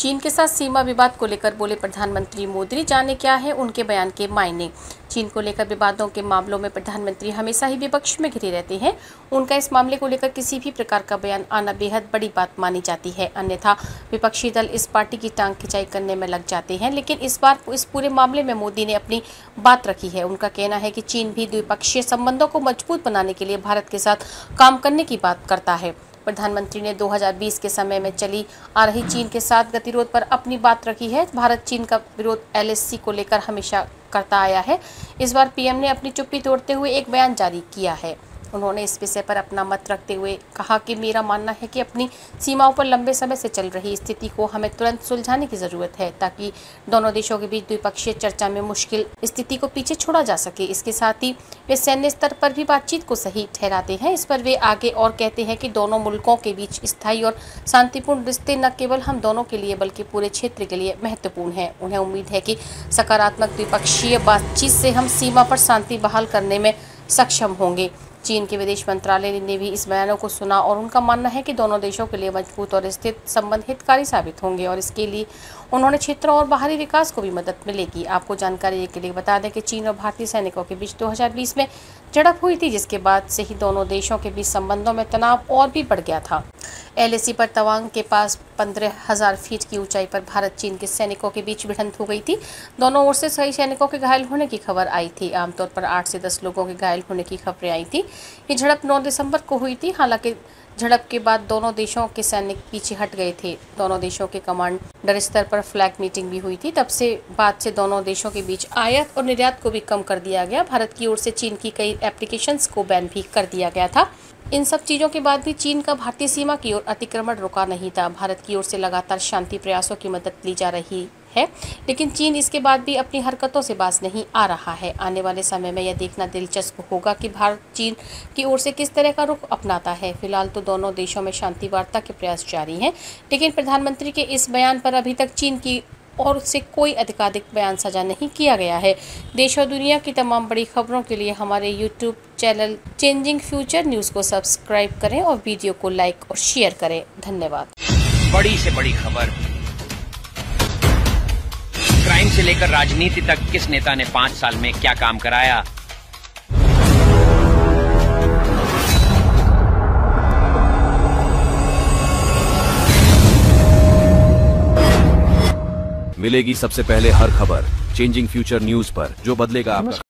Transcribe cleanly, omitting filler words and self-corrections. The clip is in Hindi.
चीन के साथ सीमा विवाद को लेकर बोले प्रधानमंत्री मोदी, जाने क्या है उनके बयान के मायने। चीन को लेकर विवादों के मामलों में प्रधानमंत्री हमेशा ही विपक्ष में घिरे रहते हैं। उनका इस मामले को लेकर किसी भी प्रकार का बयान आना बेहद बड़ी बात मानी जाती है, अन्यथा विपक्षी दल इस पार्टी की टांग खिंचाई करने में लग जाते हैं। लेकिन इस बार इस पूरे मामले में मोदी ने अपनी बात रखी है। उनका कहना है कि चीन भी द्विपक्षीय संबंधों को मजबूत बनाने के लिए भारत के साथ काम करने की बात करता है। प्रधानमंत्री ने 2020 के समय में चली आ रही चीन के साथ गतिरोध पर अपनी बात रखी है। भारत चीन का विरोध LAC को लेकर हमेशा करता आया है। इस बार PM ने अपनी चुप्पी तोड़ते हुए एक बयान जारी किया है। उन्होंने इस विषय पर अपना मत रखते हुए कहा कि मेरा मानना है कि अपनी सीमाओं पर लंबे समय से चल रही स्थिति को हमें तुरंत सुलझाने की जरूरत है, ताकि दोनों देशों के बीच द्विपक्षीय चर्चा में मुश्किल स्थिति को पीछे छोड़ा जा सके। इसके साथ ही वे सैन्य स्तर पर भी बातचीत को सही ठहराते हैं। इस पर वे आगे और कहते हैं कि दोनों मुल्कों के बीच स्थायी और शांतिपूर्ण रिश्ते न केवल हम दोनों के लिए बल्कि पूरे क्षेत्र के लिए महत्वपूर्ण है। उन्हें उम्मीद है कि सकारात्मक द्विपक्षीय बातचीत से हम सीमा पर शांति बहाल करने में सक्षम होंगे। चीन के विदेश मंत्रालय ने भी इस बयानों को सुना और उनका मानना है कि दोनों देशों के लिए मजबूत और स्थिर संबंध हितकारी साबित होंगे और इसके लिए उन्होंने क्षेत्रों और बाहरी विकास को भी मदद मिलेगी। आपको जानकारी के लिए बता दें कि चीन और भारतीय सैनिकों के बीच 2020 में झड़प हुई थी, जिसके बाद से ही दोनों देशों के बीच संबंधों में तनाव और भी बढ़ गया था। LAC पर तवांग के पास 15,000 फीट की ऊंचाई पर भारत चीन के सैनिकों के बीच भिड़ंत हो गई थी। दोनों ओर से कई सैनिकों के घायल होने की खबर आई थी। आमतौर पर 8 से 10 लोगों के घायल होने की खबरें आई थी। ये झड़प 9 दिसंबर को हुई थी। हालांकि झड़प के बाद दोनों देशों के सैनिक पीछे हट गए थे। दोनों देशों के कमांडर स्तर पर फ्लैग मीटिंग भी हुई थी। तब से बाद से दोनों देशों के बीच आयात और निर्यात को भी कम कर दिया गया। भारत की ओर से चीन की कई एप्लीकेशंस को बैन भी कर दिया गया था। इन सब चीज़ों के बाद भी चीन का भारतीय सीमा की ओर अतिक्रमण रुका नहीं था। भारत की ओर से लगातार शांति प्रयासों की मदद ली जा रही है, लेकिन चीन इसके बाद भी अपनी हरकतों से बाज नहीं आ रहा है। आने वाले समय में यह देखना दिलचस्प होगा कि भारत चीन की ओर से किस तरह का रुख अपनाता है। फिलहाल तो दोनों देशों में शांति वार्ता के प्रयास जारी हैं, लेकिन प्रधानमंत्री के इस बयान पर अभी तक चीन की और से कोई आधिकारिक बयान साझा नहीं किया गया है। देश और दुनिया की तमाम बड़ी खबरों के लिए हमारे YouTube channel changing future news को सब्सक्राइब करें और वीडियो को लाइक और शेयर करें। धन्यवाद। बड़ी से बड़ी खबर, क्राइम से लेकर राजनीति तक, किस नेता ने 5 साल में क्या काम कराया। मिलेगी सबसे पहले हर खबर चेंजिंग फ्यूचर न्यूज पर, जो बदलेगा आपका